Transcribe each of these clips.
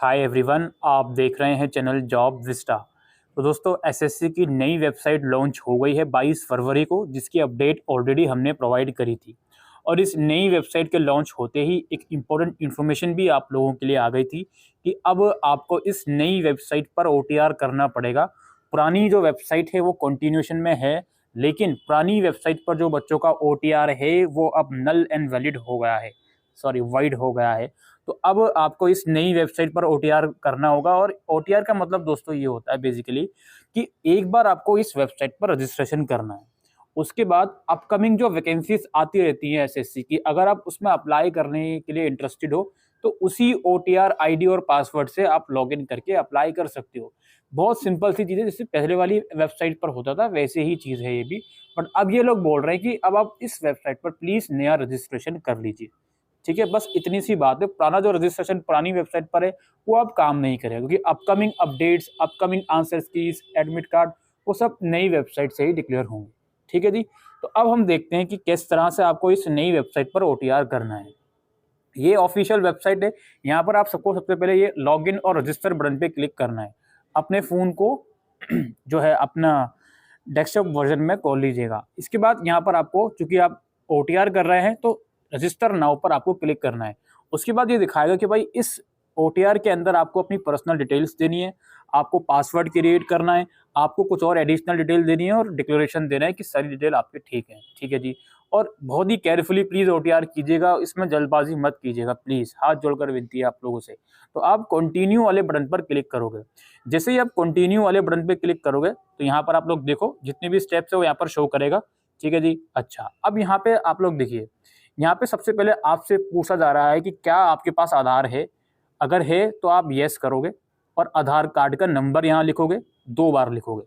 Hi everyone, आप देख रहे हैं चैनल जॉब विस्टा। तो दोस्तों, एसएससी की नई वेबसाइट लॉन्च हो गई है 22 फरवरी को, जिसकी अपडेट ऑलरेडी हमने प्रोवाइड करी थी। और इस नई वेबसाइट के लॉन्च होते ही एक इम्पोर्टेंट इन्फॉर्मेशन भी आप लोगों के लिए आ गई थी कि अब आपको इस नई वेबसाइट पर ओटीआर करना पड़ेगा। पुरानी जो वेबसाइट है वो कंटिन्यूएशन में है, लेकिन पुरानी वेबसाइट पर जो बच्चों का ओटीआर है वो अब नल एंड वैलिड हो गया है, वाइड हो गया है। तो अब आपको इस नई वेबसाइट पर ओटीआर करना होगा। और ओटीआर का मतलब दोस्तों ये होता है बेसिकली कि एक बार आपको इस वेबसाइट पर रजिस्ट्रेशन करना है, उसके बाद अपकमिंग जो वैकेंसीज आती रहती हैं एसएससी की, अगर आप उसमें अप्लाई करने के लिए इंटरेस्टेड हो तो उसी ओटीआर आईडी और पासवर्ड से आप लॉगिन करके अप्लाई कर सकते हो। बहुत सिंपल सी चीज़ है, जैसे पहले वाली वेबसाइट पर होता था वैसे ही चीज़ है ये भी। बट अब ये लोग बोल रहे हैं कि अब आप इस वेबसाइट पर प्लीज़ नया रजिस्ट्रेशन कर लीजिए। ठीक है, बस इतनी सी बात है। पुराना जो रजिस्ट्रेशन पुरानी वेबसाइट पर है वो अब काम नहीं करेगा, क्योंकि upcoming updates, upcoming answers keys, admit card, वो सब नई वेबसाइट से ही डिक्लेयर होंगे। ठीक है जी। तो अब हम देखते हैं कि किस तरह से आपको इस नई वेबसाइट पर ओटीआर करना है। ये ऑफिशियल वेबसाइट है। यहाँ पर आप सबको सबसे पहले ये लॉगिन और रजिस्टर बटन पे क्लिक करना है। अपने फ़ोन को जो है अपना डेस्कटॉप वर्जन में खोल लीजिएगा। इसके बाद यहाँ पर आपको, चूंकि आप ओटीआर कर रहे हैं, तो रजिस्टर नाउ पर आपको क्लिक करना है। उसके बाद ये दिखाएगा कि भाई इस ओटीआर के अंदर आपको अपनी पर्सनल डिटेल्स देनी है, आपको पासवर्ड क्रिएट करना है, आपको कुछ और एडिशनल डिटेल देनी है और डिक्लेरेशन देना है कि सारी डिटेल आपके ठीक है। ठीक है जी। और बहुत ही केयरफुली प्लीज़ ओटीआर कीजिएगा, इसमें जल्दबाजी मत कीजिएगा प्लीज़, हाथ जोड़कर विनती है आप लोगों से। तो आप कंटिन्यू वाले बटन पर क्लिक करोगे। जैसे ही आप कंटिन्यू वाले बटन पर क्लिक करोगे तो यहाँ पर आप लोग देखो जितने भी स्टेप्स है वो यहाँ पर शो करेगा। ठीक है जी। अच्छा, अब यहाँ पे आप लोग देखिए, यहाँ पे सबसे पहले आपसे पूछा जा रहा है कि क्या आपके पास आधार है। अगर है तो आप यस करोगे और आधार कार्ड का नंबर यहाँ लिखोगे, 2 बार लिखोगे।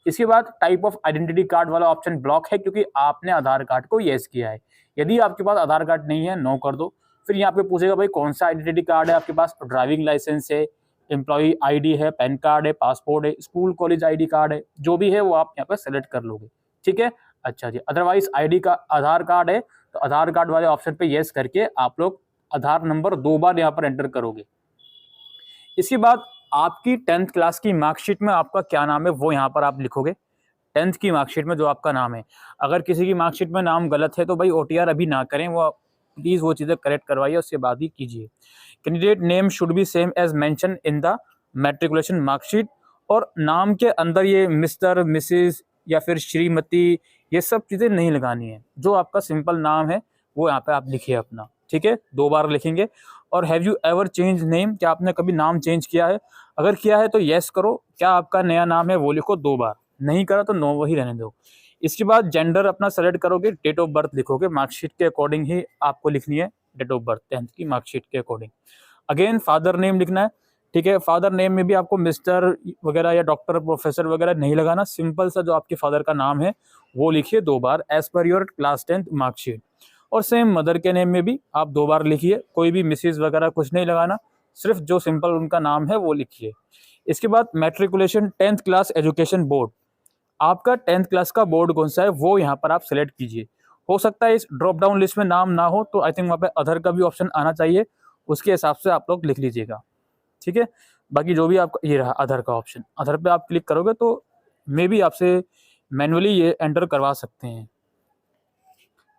इसके बाद टाइप ऑफ आइडेंटिटी कार्ड वाला ऑप्शन ब्लॉक है, क्योंकि आपने आधार कार्ड को यस किया है। यदि आपके पास आधार कार्ड नहीं है, नो कर दो। फिर यहाँ पे पूछेगा भाई कौन सा आइडेंटिटी कार्ड है आपके पास, ड्राइविंग लाइसेंस है, एम्प्लॉय आईडी है, पैन कार्ड है, पासपोर्ट है, स्कूल कॉलेज आईडी कार्ड है, जो भी है वो आप यहाँ पे सेलेक्ट कर लोगे। ठीक है। अच्छा जी। अदरवाइज आईडी का आधार कार्ड है तो आधार कार्ड वाले ऑप्शन पे यस करके आप लोग आधार नंबर 2 बार यहाँ पर एंटर करोगे। इसके बाद आपकी 10th क्लास की मार्कशीट में आपका क्या नाम है वो यहाँ पर आप लिखोगे। 10th की मार्कशीट में जो आपका नाम है, अगर किसी की मार्कशीट में नाम गलत है तो भाई ओटीआर अभी ना करें, वो प्लीज़ वो चीज़ें करेक्ट करवाइए, उसके बाद ही कीजिए। Candidate name should be same as mention in the matriculation marksheet. और नाम के अंदर ये मिस्टर, मिसिज या फिर श्रीमती, ये सब चीज़ें नहीं लगानी है। जो आपका सिंपल नाम है वो यहाँ पे आप लिखिए अपना। ठीक है, 2 बार लिखेंगे। और have you ever change name, क्या आपने कभी नाम चेंज किया है? अगर किया है तो यस करो, क्या आपका नया नाम है वो लिखो 2 बार, नहीं करा तो नो वही रहने दो। इसके बाद जेंडर अपना सेलेक्ट करोगे, डेट ऑफ बर्थ लिखोगे, मार्कशीट के अकॉर्डिंग ही आपको लिखनी है डेट ऑफ बर्थ, 10th की मार्कशीट के अकॉर्डिंग। अगेन फादर नेम लिखना है। ठीक है, फादर नेम में भी आपको मिस्टर वगैरह या डॉक्टर, प्रोफेसर वगैरह नहीं लगाना, सिंपल सा जो आपके फादर का नाम है वो लिखिए 2 बार as per your class 10th marksheet. और सेम मदर के नेम में भी आप 2 बार लिखिए, कोई भी मिसेज वगैरह कुछ नहीं लगाना, सिर्फ जो सिंपल उनका नाम है वो लिखिए। इसके बाद matriculation 10th class education board, आपका 10th क्लास का बोर्ड कौन सा है वो यहाँ पर आप सेलेक्ट कीजिए। हो सकता है इस ड्रॉप डाउन लिस्ट में नाम ना हो तो आई थिंक वहाँ पे अदर का भी ऑप्शन आना चाहिए, उसके हिसाब से आप लोग लिख लीजिएगा। ठीक है। बाकी जो भी आपका ये रहा अदर का ऑप्शन, अदर पे आप क्लिक करोगे तो मे बी आपसे मैनुअली ये एंटर करवा सकते हैं।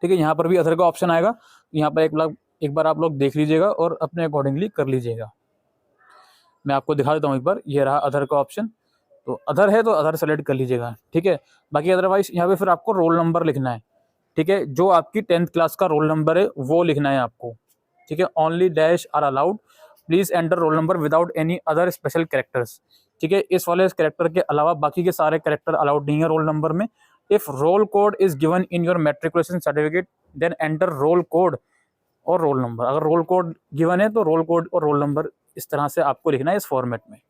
ठीक है, यहाँ पर भी अदर का ऑप्शन आएगा, यहाँ पर एक बार आप लोग देख लीजिएगा और अपने अकॉर्डिंगली कर लीजिएगा। मैं आपको दिखा देता हूँ एक बार, ये रहा अदर का ऑप्शन, तो अदर है तो अदर सेलेक्ट कर लीजिएगा। ठीक है। बाकी अदरवाइज यहाँ पे फिर आपको रोल नंबर लिखना है। ठीक है, जो आपकी 10th क्लास का रोल नंबर है वो लिखना है आपको। ठीक है, only dash are allowed, please enter roll number without any other special characters. ठीक है, इस वाले कैरेक्टर के अलावा बाकी के सारे कैरेक्टर अलाउड नहीं है रोल नंबर में। If roll code is given in your matriculation certificate then enter roll code और रोल नंबर। अगर रोल कोड गिवन है तो रोल कोड और रोल नंबर इस तरह से आपको लिखना है इस फॉर्मेट में।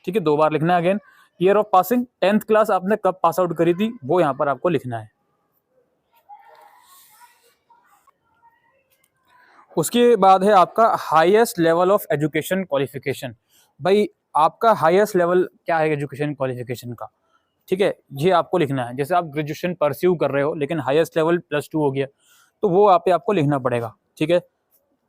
ठीक है, 2 बार लिखना है। Again year of passing, 10th class आपने कब पास आउट करी थी वो यहाँ पर आपको लिखना है। उसके बाद है आपका highest level of education qualification. भाई आपका हाईएस्ट लेवल क्या है एजुकेशन क्वालिफिकेशन का? ठीक है, ये आपको लिखना है। जैसे आप ग्रेजुएशन परस्यू कर रहे हो लेकिन हाईएस्ट लेवल +2 हो गया तो वो आप पे आपको लिखना पड़ेगा। ठीक है,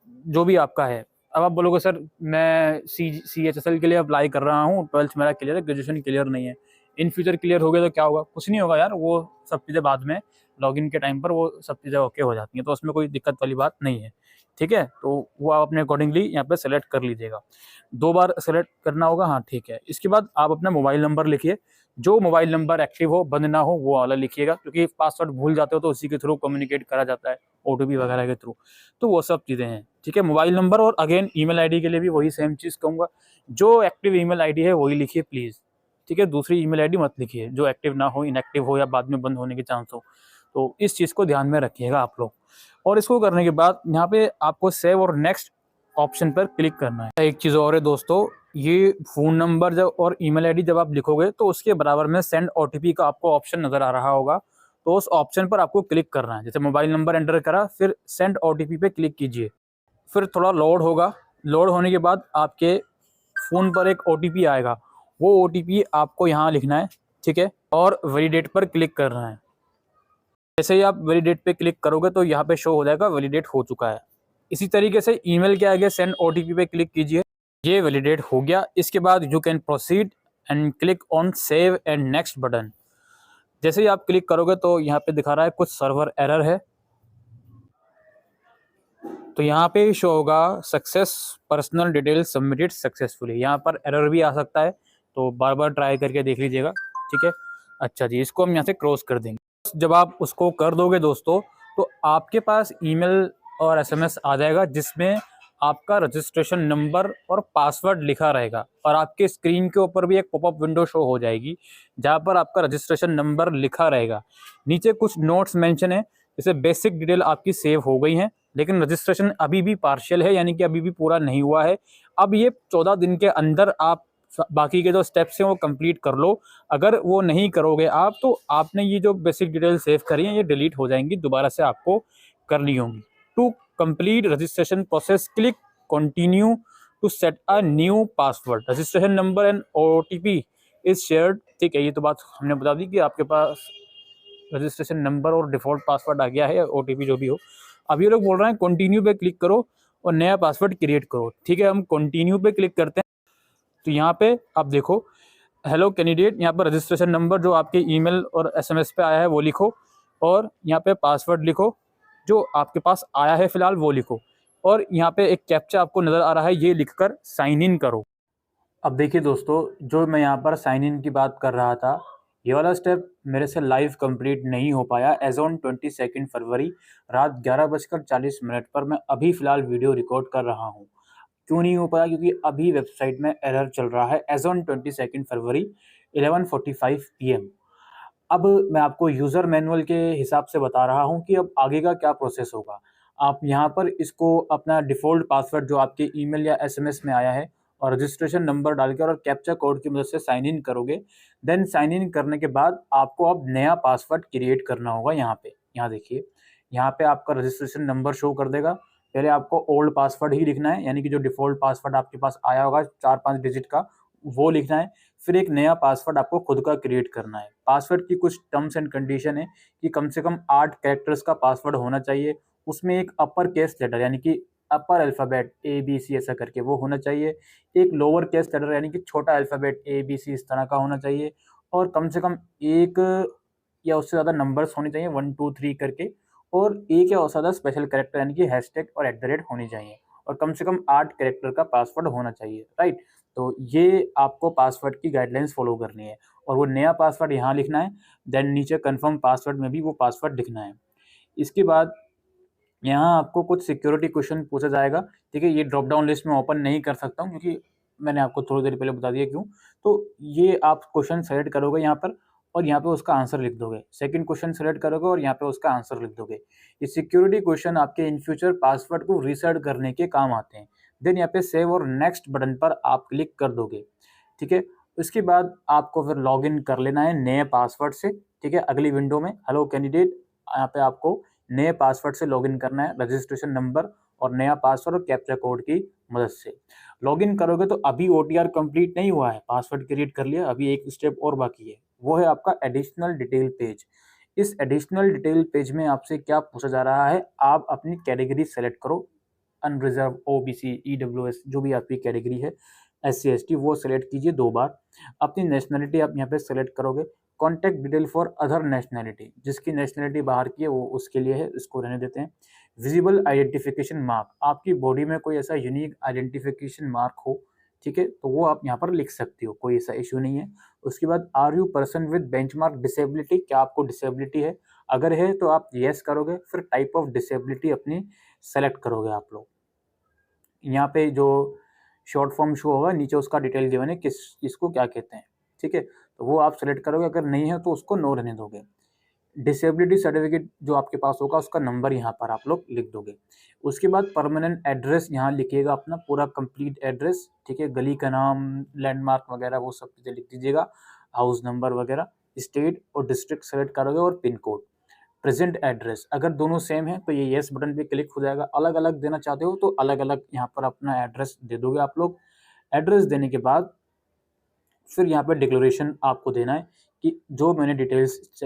जो भी आपका है अब आप बोलोगे सर मैं CHSL के लिए अप्लाई कर रहा हूँ, 12th मेरा क्लियर है, ग्रेजुएशन क्लियर नहीं है, इन फ्यूचर क्लियर हो गया तो क्या होगा? कुछ नहीं होगा यार, वो सब चीज़ें बाद में लॉगिन के टाइम पर वो सब चीज़ें ओके हो जाती हैं, तो उसमें कोई दिक्कत वाली बात नहीं है। ठीक है, तो वो आप अपने अकॉर्डिंगली यहाँ पे सेलेक्ट कर लीजिएगा। 2 बार सेलेक्ट करना होगा, हाँ ठीक है। इसके बाद आप अपना मोबाइल नंबर लिखिए, जो मोबाइल नंबर एक्टिव हो, बंद ना हो, वो वाला लिखिएगा, क्योंकि पासवर्ड भूल जाते हो तो उसी के थ्रू कम्युनिकेट करा जाता है, OTP वगैरह के थ्रू, तो वो सब चीज़ें हैं। ठीक है, मोबाइल नंबर और अगेन ईमेल आईडी के लिए भी वही सेम चीज़ कहूँगा, जो एक्टिव ईमेल आईडी है वही लिखिए प्लीज़। ठीक है, दूसरी ईमेल आईडी मत लिखिए जो एक्टिव ना हो, इनएक्टिव हो या बाद में बंद होने के चांस हो। तो इस चीज़ को ध्यान में रखिएगा आप लोग। और इसको करने के बाद यहाँ पे आपको सेव और नेक्स्ट ऑप्शन पर क्लिक करना है। एक चीज़ और है दोस्तों, ये फ़ोन नंबर जब और ईमेल आईडी जब आप लिखोगे तो उसके बराबर में सेंड OTP का आपको ऑप्शन नज़र आ रहा होगा, तो उस ऑप्शन पर आपको क्लिक करना है। जैसे मोबाइल नंबर एंटर करा, फिर सेंड OTP पे क्लिक कीजिए, फिर थोड़ा लोड होगा, लोड होने के बाद आपके फ़ोन पर एक OTP आएगा, वो OTP आपको यहाँ लिखना है। ठीक है, और वैलिडेट पर क्लिक करना है। जैसे ही आप वैलिडेट पे क्लिक करोगे तो यहाँ पे शो हो जाएगा वैलिडेट हो चुका है। इसी तरीके से ईमेल के आगे सेंड OTP पे क्लिक कीजिए, ये वैलिडेट हो गया। इसके बाद you can proceed and click on save and next button. जैसे ही आप क्लिक करोगे तो यहाँ पे दिखा रहा है कुछ सर्वर एरर है, तो यहाँ पे शो होगा success personal detail submitted successfully. यहाँ पर एरर भी आ सकता है, तो बार बार ट्राई करके देख लीजिएगा। ठीक है, अच्छा जी, इसको हम यहाँ से क्रॉस कर देंगे। जब आप उसको कर दोगे दोस्तों, तो आपके पास ईमेल और SMS आ जाएगा, जिसमें आपका रजिस्ट्रेशन नंबर और पासवर्ड लिखा रहेगा, और आपके स्क्रीन के ऊपर भी एक पॉपअप विंडो शो हो जाएगी जहाँ पर आपका रजिस्ट्रेशन नंबर लिखा रहेगा। नीचे कुछ नोट्स मेंशन है, जैसे बेसिक डिटेल आपकी सेव हो गई हैं, लेकिन रजिस्ट्रेशन अभी भी पार्शियल है, यानी कि अभी भी पूरा नहीं हुआ है। अब ये 14 दिन के अंदर आप बाकी के जो स्टेप्स हैं वो कंप्लीट कर लो। अगर वो नहीं करोगे आप, तो आपने ये जो बेसिक डिटेल सेव करी हैं ये डिलीट हो जाएंगी, दोबारा से आपको करनी होंगी। To complete registration process click continue to set a new password, registration number and OTP is shared. ठीक है, ये तो बात हमने बता दी कि आपके पास रजिस्ट्रेशन नंबर और डिफॉल्ट पासवर्ड आ गया है, OTP जो भी हो। अब ये लोग बोल रहे हैं कंटिन्यू पे क्लिक करो और नया पासवर्ड क्रिएट करो। ठीक है, हम कंटिन्यू पे क्लिक करते हैं, तो यहाँ पे आप देखो हेलो कैंडिडेट, यहाँ पर रजिस्ट्रेशन नंबर जो आपके ईमेल और SMS पे आया है वो लिखो, और यहाँ पे पासवर्ड लिखो जो आपके पास आया है फिलहाल वो लिखो, और यहाँ पे एक कैप्चा आपको नज़र आ रहा है, ये लिखकर साइन इन करो। अब देखिए दोस्तों, जो मैं यहाँ पर साइन इन की बात कर रहा था, ये वाला स्टेप मेरे से लाइव कंप्लीट नहीं हो पाया एज ऑन 22 फरवरी रात 11:40 पर मैं अभी फ़िलहाल वीडियो रिकॉर्ड कर रहा हूँ। क्यों नहीं हो पाया? क्योंकि अभी वेबसाइट में एरर चल रहा है एज ऑन 22 फरवरी 11:45 PM। अब मैं आपको यूज़र मैनुअल के हिसाब से बता रहा हूँ कि अब आगे का क्या प्रोसेस होगा। आप यहाँ पर इसको अपना डिफ़ॉल्ट पासवर्ड जो आपके ईमेल या SMS में आया है और रजिस्ट्रेशन नंबर डालकर और कैप्चा कोड की मदद से साइन इन करोगे। देन साइन इन करने के बाद आपको अब नया पासवर्ड क्रिएट करना होगा यहाँ पे। यहाँ देखिए, यहाँ पे आपका रजिस्ट्रेशन नंबर शो कर देगा। पहले आपको ओल्ड पासवर्ड ही लिखना है, यानी कि जो डिफ़ॉल्ट पासवर्ड आपके पास आया होगा 4-5 डिजिट का, वो लिखना है। फिर एक नया पासवर्ड आपको खुद का क्रिएट करना है। पासवर्ड की कुछ टर्म्स एंड कंडीशन है कि कम से कम 8 कैरेक्टर्स का पासवर्ड होना चाहिए। उसमें एक अपर केस लेटर यानी कि अपर अल्फ़ाबेट ABC ऐसा करके वो होना चाहिए। एक लोअर केस लेटर यानी कि छोटा अल्फ़ाबेट ABC इस तरह का होना चाहिए, और कम से कम एक या उससे ज़्यादा नंबर्स होने चाहिए 1, 2, 3 करके, और एक या उससे ज़्यादा स्पेशल कैरेक्टर यानी कि हैशटैग और @ होनी चाहिए, और कम से कम 8 कैरेक्टर का पासवर्ड होना चाहिए, राइट? तो ये आपको पासवर्ड की गाइडलाइंस फॉलो करनी है, और वो नया पासवर्ड यहाँ लिखना है। देन नीचे कन्फर्म पासवर्ड में भी वो पासवर्ड लिखना है। इसके बाद यहाँ आपको कुछ सिक्योरिटी क्वेश्चन पूछा जाएगा। ठीक है, ये ड्रॉप डाउन लिस्ट में ओपन नहीं कर सकता हूँ क्योंकि मैंने आपको थोड़ी देर पहले बता दिया क्यों। तो ये आप क्वेश्चन सेलेक्ट करोगे यहाँ पर, और यहाँ पे उसका आंसर लिख दोगे। सेकंड क्वेश्चन सेलेक्ट करोगे और यहाँ पे उसका आंसर लिख दोगे। ये सिक्योरिटी क्वेश्चन आपके इन फ्यूचर पासवर्ड को रीसेट करने के काम आते हैं। देन यहाँ पे सेव और नेक्स्ट बटन पर आप क्लिक कर दोगे। ठीक है, उसके बाद आपको फिर लॉगिन कर लेना है नए पासवर्ड से। ठीक है, अगली विंडो में हेलो कैंडिडेट, यहाँ पे आपको नए पासवर्ड से लॉगिन करना है, रजिस्ट्रेशन नंबर और नया पासवर्ड और कैप्चा कोड की मदद से लॉगिन करोगे। तो अभी OTR कंप्लीट नहीं हुआ है, पासवर्ड क्रिएट कर लिया, अभी एक स्टेप और बाकी है, वो है आपका एडिशनल डिटेल पेज। इस एडिशनल डिटेल पेज में आपसे क्या पूछा जा रहा है, आप अपनी कैटेगरी सेलेक्ट करो। अनरिजर्व, ओबीसी, ईडब्ल्यूएस, जो भी आपकी कैटेगरी है, SC ST, वो सेलेक्ट कीजिए 2 बार। अपनी नेशनलिटी आप यहाँ पे सेलेक्ट करोगे। Contact detail for other nationality, जिसकी नेशनलिटी बाहर की है वो उसके लिए है, इसको रहने देते हैं। विजिबल आइडेंटिफिकेशन मार्क, आपकी बॉडी में कोई ऐसा यूनिक आइडेंटिफिकेशन मार्क हो, ठीक है, तो वो आप यहाँ पर लिख सकते हो, कोई ऐसा इशू नहीं है। उसके बाद are you person with benchmark disability, क्या आपको डिसेबिलिटी है? अगर है तो आप येस करोगे, फिर टाइप ऑफ डिसेबिलिटी अपनी सेलेक्ट करोगे आप लोग। यहाँ पे जो शॉर्ट फॉर्म शो होगा नीचे उसका डिटेल गिवन है किस इसको क्या कहते हैं, ठीक है, तो वो आप सेलेक्ट करोगे। अगर नहीं है तो उसको नो रहने दोगे। डिसेबिलिटी सर्टिफिकेट जो आपके पास होगा उसका नंबर यहाँ पर आप लोग लिख दोगे। उसके बाद परमानेंट एड्रेस यहाँ लिखिएगा, अपना पूरा कंप्लीट एड्रेस, ठीक है, गली का नाम, लैंडमार्क वगैरह वो सब चीज़ें लिख दीजिएगा, हाउस नंबर वगैरह। स्टेट और डिस्ट्रिक्ट सेलेक्ट करोगे और पिन कोड। प्रेजेंट एड्रेस, अगर दोनों सेम है तो ये येस बटन पे क्लिक हो जाएगा। अलग अलग देना चाहते हो तो अलग अलग यहाँ पर अपना एड्रेस दे दोगे आप लोग। एड्रेस देने के बाद फिर यहाँ पर डिक्लेरेशन आपको देना है कि जो मैंने डिटेल्स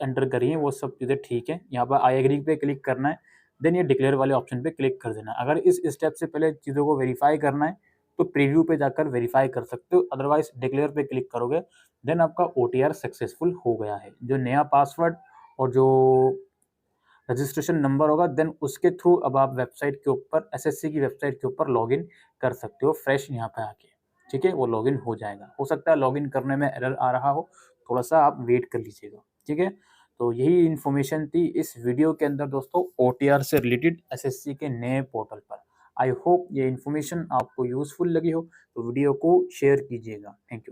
एंटर करी है वो सब चीज़ें ठीक है। यहाँ पर आई एग्री पे क्लिक करना है, देन ये डिक्लेयर वाले ऑप्शन पे क्लिक कर देना है। अगर इस स्टेप से पहले चीज़ों को वेरीफाई करना है तो प्रीव्यू पे जाकर वेरीफाई कर सकते हो, अदरवाइज डिक्लेयर पे क्लिक करोगे देन आपका OTR सक्सेसफुल हो गया है। जो नया पासवर्ड और जो रजिस्ट्रेशन नंबर होगा देन उसके थ्रू अब आप वेबसाइट के ऊपर, SSC की वेबसाइट के ऊपर लॉगिन कर सकते हो फ्रेश यहाँ पे आके, ठीक है, वो लॉगिन हो जाएगा। हो सकता है लॉगिन करने में एरर आ रहा हो, थोड़ा सा आप वेट कर लीजिएगा, ठीक है। तो यही इन्फॉर्मेशन थी इस वीडियो के अंदर दोस्तों, OTR से रिलेटेड SSC के नए पोर्टल पर। आई होप ये इन्फॉर्मेशन आपको यूजफुल लगी हो, तो वीडियो को शेयर कीजिएगा। Thank you.